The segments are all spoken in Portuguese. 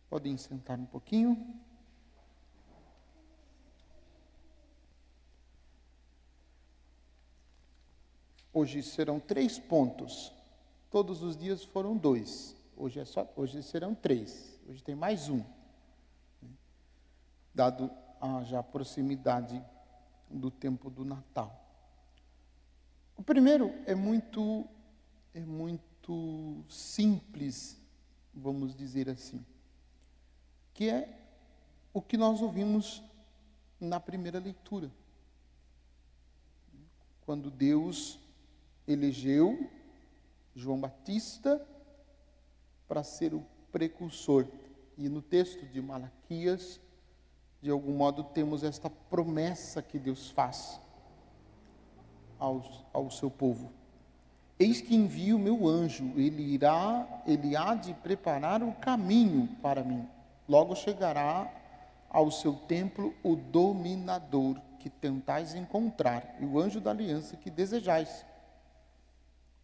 Podem sentar um pouquinho. Hoje serão 3 pontos. Todos os dias foram 2. Hoje serão 3. Hoje tem mais um. Dado a já proximidade do tempo do Natal. O primeiro é muito simples, vamos dizer assim, que é o que nós ouvimos na primeira leitura. Quando Deus elegeu João Batista para ser o precursor. E no texto de Malaquias, de algum modo, temos esta promessa que Deus faz ao seu povo. Eis que envio o meu anjo, ele há de preparar o caminho para mim. Logo chegará ao seu templo o dominador que tentais encontrar, e o anjo da aliança que desejais.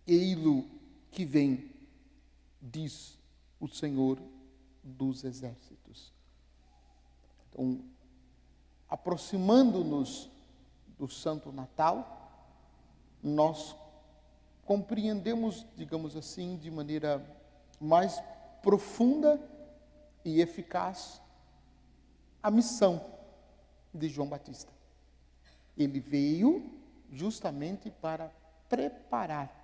Ei-lo que vem, diz o Senhor dos exércitos. Então, aproximando-nos do Santo Natal, nós compreendemos, digamos assim, de maneira mais profunda e eficaz a missão de João Batista. Ele veio justamente para preparar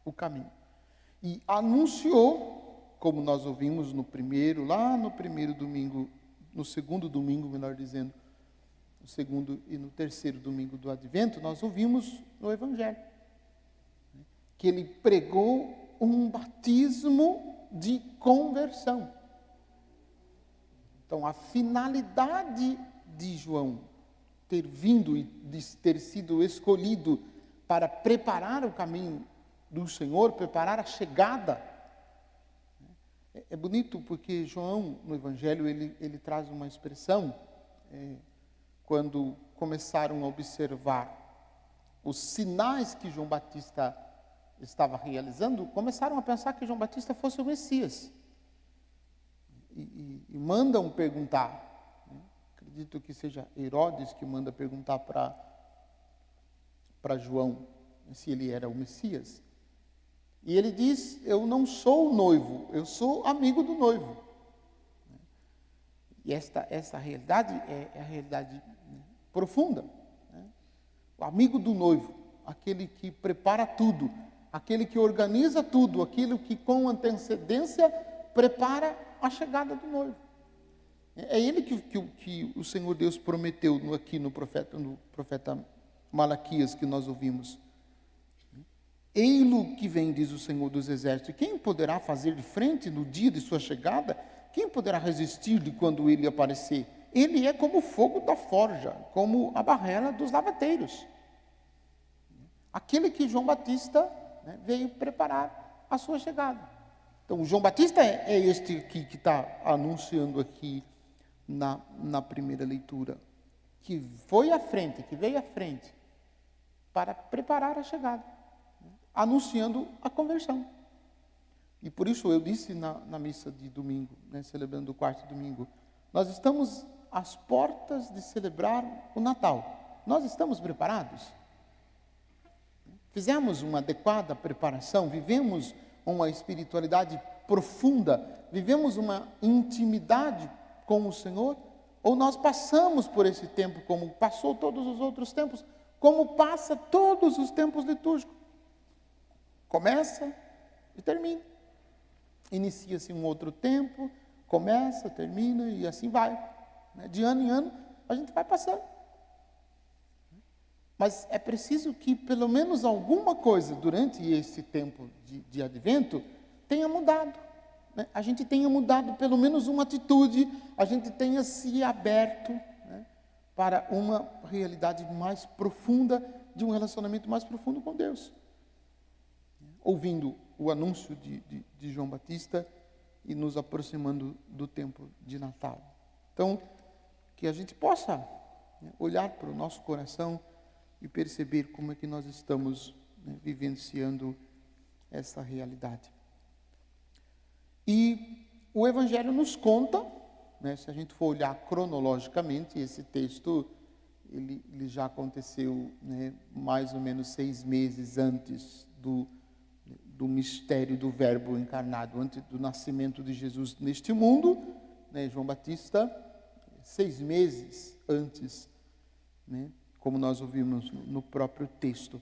o caminho. E anunciou, como nós ouvimos no primeiro domingo, no segundo domingo, melhor dizendo, no segundo e no terceiro domingo do Advento, nós ouvimos no Evangelho, que ele pregou um batismo de conversão. Então, a finalidade de João ter vindo e de ter sido escolhido para preparar o caminho do Senhor, preparar a chegada. É bonito porque João, no Evangelho, ele traz uma expressão, quando começaram a observar os sinais que João Batista estava realizando, começaram a pensar que João Batista fosse o Messias. E mandam perguntar, acredito que seja Herodes que manda perguntar para João se ele era o Messias. E ele diz: eu não sou o noivo, eu sou amigo do noivo. E esta realidade é a realidade profunda. O amigo do noivo, aquele que prepara tudo, aquele que organiza tudo, aquele que com antecedência prepara a chegada do noivo. É ele que o Senhor Deus prometeu aqui no profeta Malaquias, que nós ouvimos. Ei-lo que vem, diz o Senhor dos exércitos. Quem poderá fazer de frente no dia de sua chegada? Quem poderá resistir-lhe quando ele aparecer? Ele é como o fogo da forja, como a barrela dos lavateiros. Aquele que João Batista veio preparar a sua chegada. Então, João Batista é este aqui que está anunciando aqui na primeira leitura, que foi à frente, que veio à frente para preparar a chegada, anunciando a conversão. E por isso eu disse na missa de domingo, celebrando o quarto domingo, nós estamos às portas de celebrar o Natal. Nós estamos preparados? Fizemos uma adequada preparação? Vivemos uma espiritualidade profunda? Vivemos uma intimidade com o Senhor? Ou nós passamos por esse tempo como passou todos os outros tempos, como passa todos os tempos litúrgicos? Começa e termina. Inicia-se um outro tempo, começa, termina e assim vai. De ano em ano a gente vai passando. Mas é preciso que pelo menos alguma coisa durante esse tempo de advento tenha mudado. A gente tenha mudado pelo menos uma atitude, a gente tenha se aberto para uma realidade mais profunda, de um relacionamento mais profundo com Deus. Ouvindo o anúncio de João Batista e nos aproximando do tempo de Natal. Então, que a gente possa olhar para o nosso coração e perceber como é que nós estamos vivenciando essa realidade. E o Evangelho nos conta, né, se a gente for olhar cronologicamente, esse texto ele já aconteceu, né, mais ou menos 6 meses antes do mistério do Verbo encarnado, antes do nascimento de Jesus neste mundo, né, João Batista, 6 meses antes, né, como nós ouvimos no próprio texto.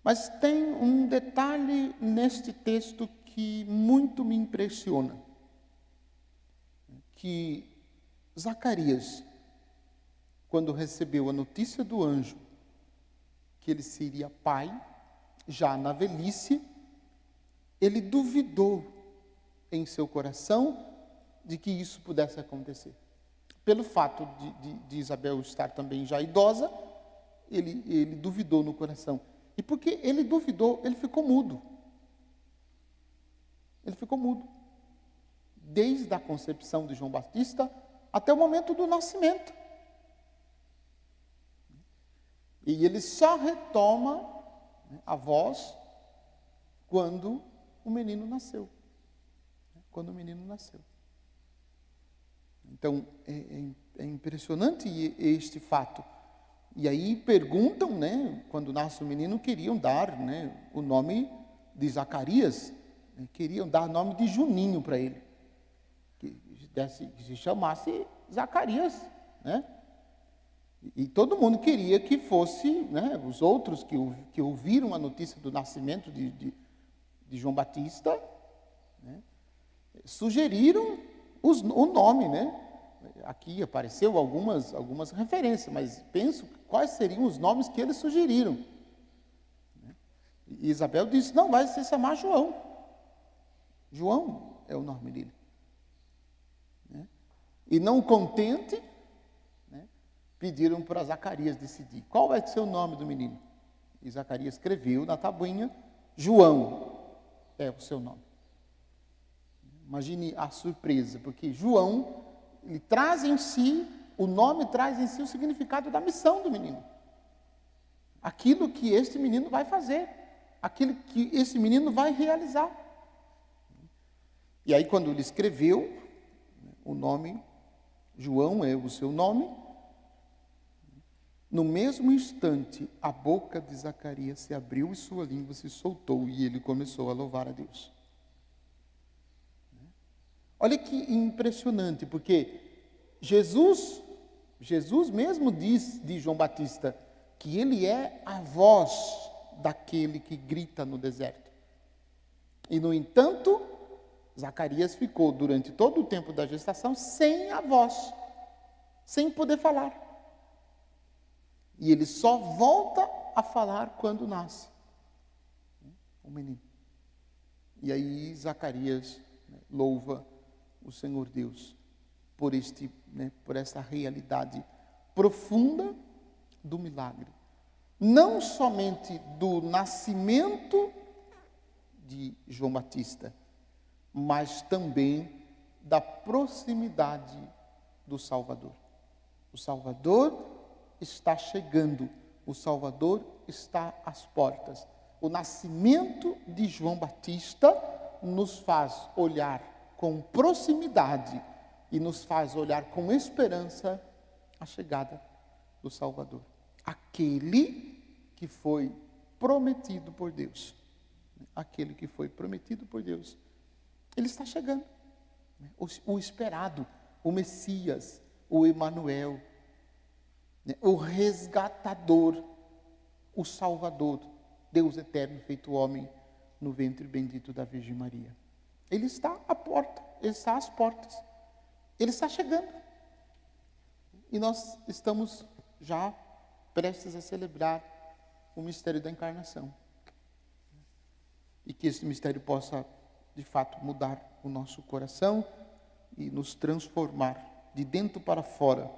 Mas tem um detalhe neste texto que muito me impressiona, que Zacarias, quando recebeu a notícia do anjo que ele seria pai, já na velhice, ele duvidou em seu coração de que isso pudesse acontecer. Pelo fato de Isabel estar também já idosa, ele duvidou no coração. E porque ele duvidou, ele ficou mudo. Ele ficou mudo. Desde a concepção de João Batista até o momento do nascimento. E ele só retoma a voz quando o menino nasceu. Quando o menino nasceu. Então, é impressionante este fato. E aí perguntam, né, quando nasce o menino, queriam dar, né, o nome de Zacarias, né, queriam dar o nome de Juninho para ele. Que se chamasse Zacarias, né? E todo mundo queria que fosse, né, os outros que ouviram a notícia do nascimento de João Batista, né, sugeriram o nome, né? Aqui apareceu algumas referências, mas penso quais seriam os nomes que eles sugeriram. E Isabel disse, não, vai se chamar João. João é o nome dele. E não contente, pediram para Zacarias decidir qual vai ser o nome do menino. E Zacarias escreveu na tabuinha, João é o seu nome. Imagine a surpresa, porque João, ele traz em si, o nome traz em si o significado da missão do menino. Aquilo que este menino vai fazer, aquilo que esse menino vai realizar. E aí quando ele escreveu, o nome, João é o seu nome, no mesmo instante, a boca de Zacarias se abriu e sua língua se soltou e ele começou a louvar a Deus. Olha que impressionante, porque Jesus mesmo diz de João Batista que ele é a voz daquele que grita no deserto. E, no entanto, Zacarias ficou durante todo o tempo da gestação sem a voz, sem poder falar. E ele só volta a falar quando nasce o menino. E aí Zacarias louva o Senhor Deus por essa realidade profunda do milagre. Não somente do nascimento de João Batista, mas também da proximidade do Salvador. O Salvador está chegando, o Salvador está às portas. O nascimento de João Batista nos faz olhar com proximidade e nos faz olhar com esperança a chegada do Salvador. Aquele que foi prometido por Deus. Aquele que foi prometido por Deus. Ele está chegando. O esperado, o Messias, o Emanuel, o resgatador, o Salvador, Deus eterno feito homem no ventre bendito da Virgem Maria. Ele está à porta, ele está às portas, ele está chegando. E nós estamos já prestes a celebrar o mistério da encarnação. E que esse mistério possa, de fato, mudar o nosso coração e nos transformar de dentro para fora,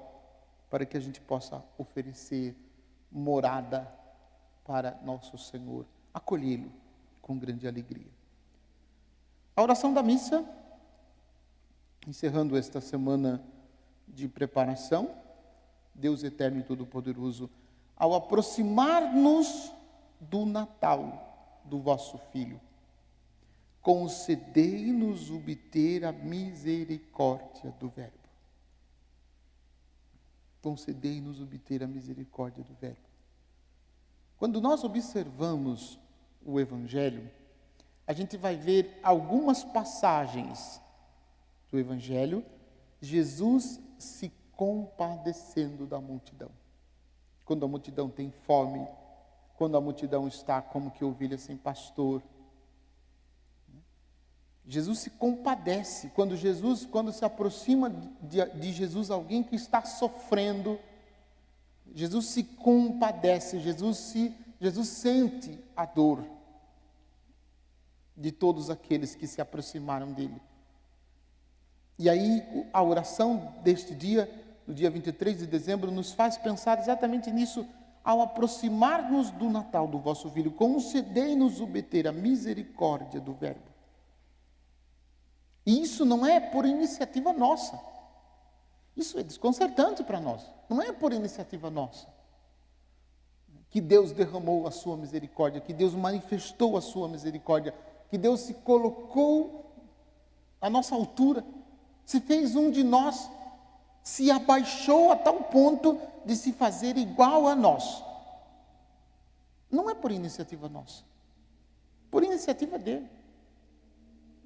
para que a gente possa oferecer morada para nosso Senhor, acolhê-lo com grande alegria. A oração da missa, encerrando esta semana de preparação, Deus eterno e todo-poderoso, ao aproximar-nos do Natal do vosso Filho, concedei-nos obter a misericórdia do Verbo. Concedei-nos obter a misericórdia do Verbo. Quando nós observamos o Evangelho, a gente vai ver algumas passagens do Evangelho, Jesus se compadecendo da multidão. Quando a multidão tem fome, quando a multidão está como que ovelha sem pastor. Jesus se compadece. Quando se aproxima de Jesus alguém que está sofrendo, Jesus se compadece, Jesus sente a dor de todos aqueles que se aproximaram dele. E aí a oração deste dia, no dia 23 de dezembro, nos faz pensar exatamente nisso. Ao aproximar-nos do Natal do vosso Filho, concedei-nos obter a misericórdia do Verbo. E isso não é por iniciativa nossa. Isso é desconcertante para nós. Não é por iniciativa nossa que Deus derramou a sua misericórdia, que Deus manifestou a sua misericórdia, que Deus se colocou à nossa altura, se fez um de nós, se abaixou a tal ponto de se fazer igual a nós. Não é por iniciativa nossa, por iniciativa dele.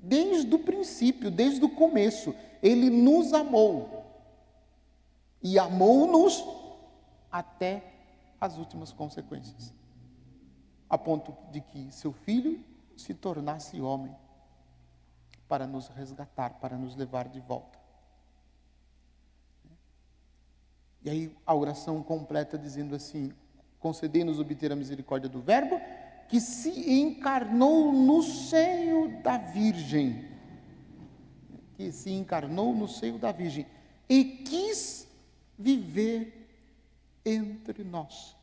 Desde o princípio, desde o começo, ele nos amou. E amou-nos até as últimas consequências. A ponto de que seu Filho se tornasse homem para nos resgatar, para nos levar de volta. E aí a oração completa dizendo assim: concedei-nos obter a misericórdia do Verbo, que se encarnou no seio da Virgem. Que se encarnou no seio da Virgem. E quis viver entre nós.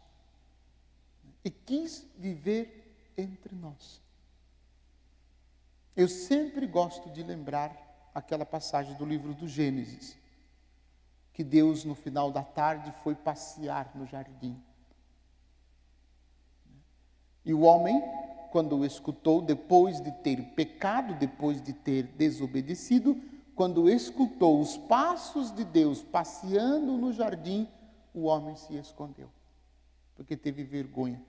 E quis viver entre nós. Eu sempre gosto de lembrar aquela passagem do livro do Gênesis, que Deus, no final da tarde, foi passear no jardim. E o homem, quando o escutou, depois de ter pecado, depois de ter desobedecido, quando escutou os passos de Deus passeando no jardim, o homem se escondeu, porque teve vergonha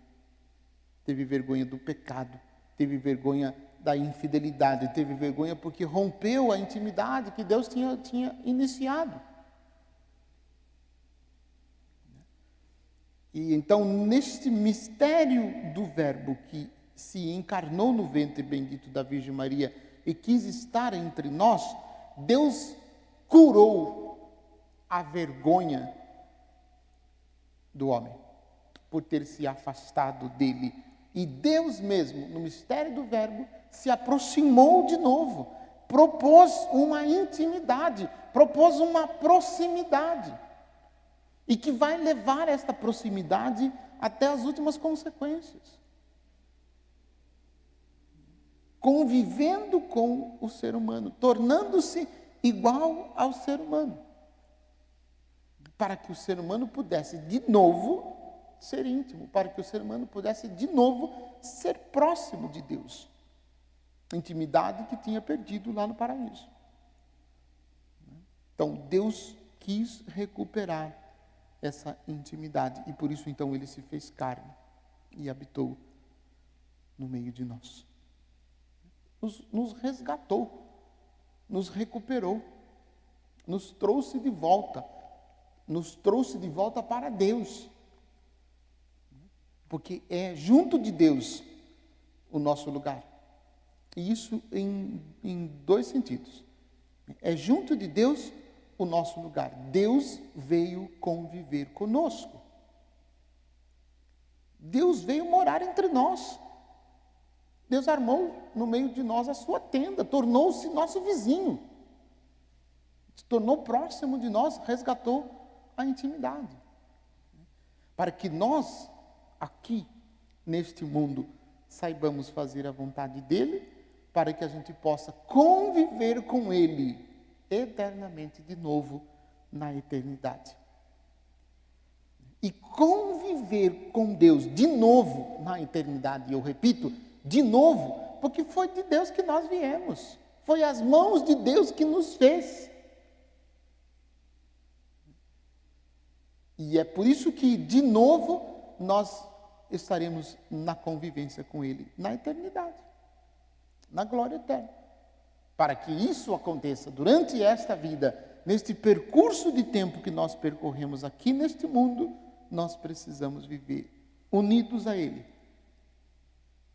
do pecado, teve vergonha da infidelidade, teve vergonha porque rompeu a intimidade que Deus tinha iniciado. E então, neste mistério do Verbo que se encarnou no ventre bendito da Virgem Maria e quis estar entre nós, Deus curou a vergonha do homem por ter se afastado dele. E Deus mesmo, no mistério do Verbo, se aproximou de novo, propôs uma intimidade, propôs uma proximidade. E que vai levar esta proximidade até as últimas consequências. Convivendo com o ser humano, tornando-se igual ao ser humano. Para que o ser humano pudesse de novo ser íntimo, para que o ser humano pudesse de novo ser próximo de Deus. Intimidade que tinha perdido lá no paraíso. Então Deus quis recuperar essa intimidade e por isso então ele se fez carne e habitou no meio de nós. Nos resgatou, nos recuperou, nos trouxe de volta para Deus. Porque é junto de Deus o nosso lugar. E isso em dois sentidos. É junto de Deus o nosso lugar. Deus veio conviver conosco. Deus veio morar entre nós. Deus armou no meio de nós a sua tenda, tornou-se nosso vizinho. Se tornou próximo de nós, resgatou a intimidade. Para que nós, aqui, neste mundo, saibamos fazer a vontade dele, para que a gente possa conviver com ele eternamente de novo na eternidade. E conviver com Deus de novo na eternidade, eu repito, de novo, Porque foi de Deus que nós viemos. Foi as mãos de Deus que nos fez. E é por isso que, de novo, nós estaremos na convivência com Ele, na eternidade, na glória eterna. Para que isso aconteça durante esta vida, neste percurso de tempo que nós percorremos aqui neste mundo, nós precisamos viver unidos a Ele,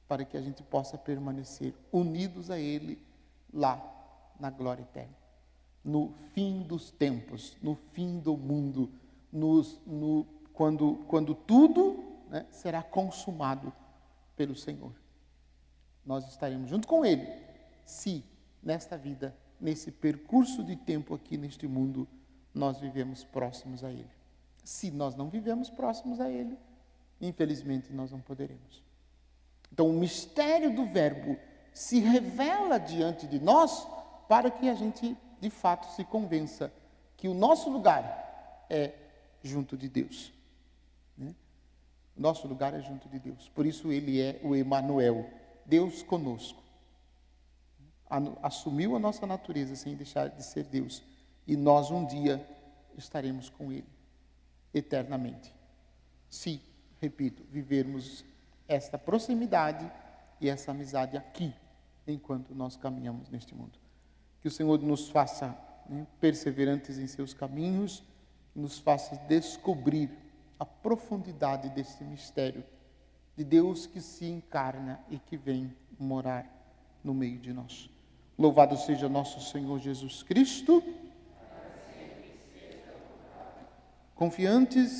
para que a gente possa permanecer unidos a Ele lá na glória eterna, no fim dos tempos, no fim do mundo, quando tudo, né, será consumado pelo Senhor. Nós estaremos junto com Ele, se nesta vida, nesse percurso de tempo aqui neste mundo, nós vivemos próximos a Ele. Se nós não vivemos próximos a Ele, infelizmente nós não poderemos. Então o mistério do Verbo se revela diante de nós para que a gente de fato se convença que o nosso lugar é junto de Deus, né? Nosso lugar é junto de Deus. Por isso Ele é o Emanuel, Deus conosco. Assumiu a nossa natureza sem deixar de ser Deus. E nós um dia estaremos com Ele, eternamente. Se, repito, vivermos esta proximidade e essa amizade aqui, enquanto nós caminhamos neste mundo. Que o Senhor nos faça, né, perseverantes em seus caminhos, nos faça descobrir a profundidade desse mistério de Deus que se encarna e que vem morar no meio de nós. Louvado seja nosso Senhor Jesus Cristo. Confiantes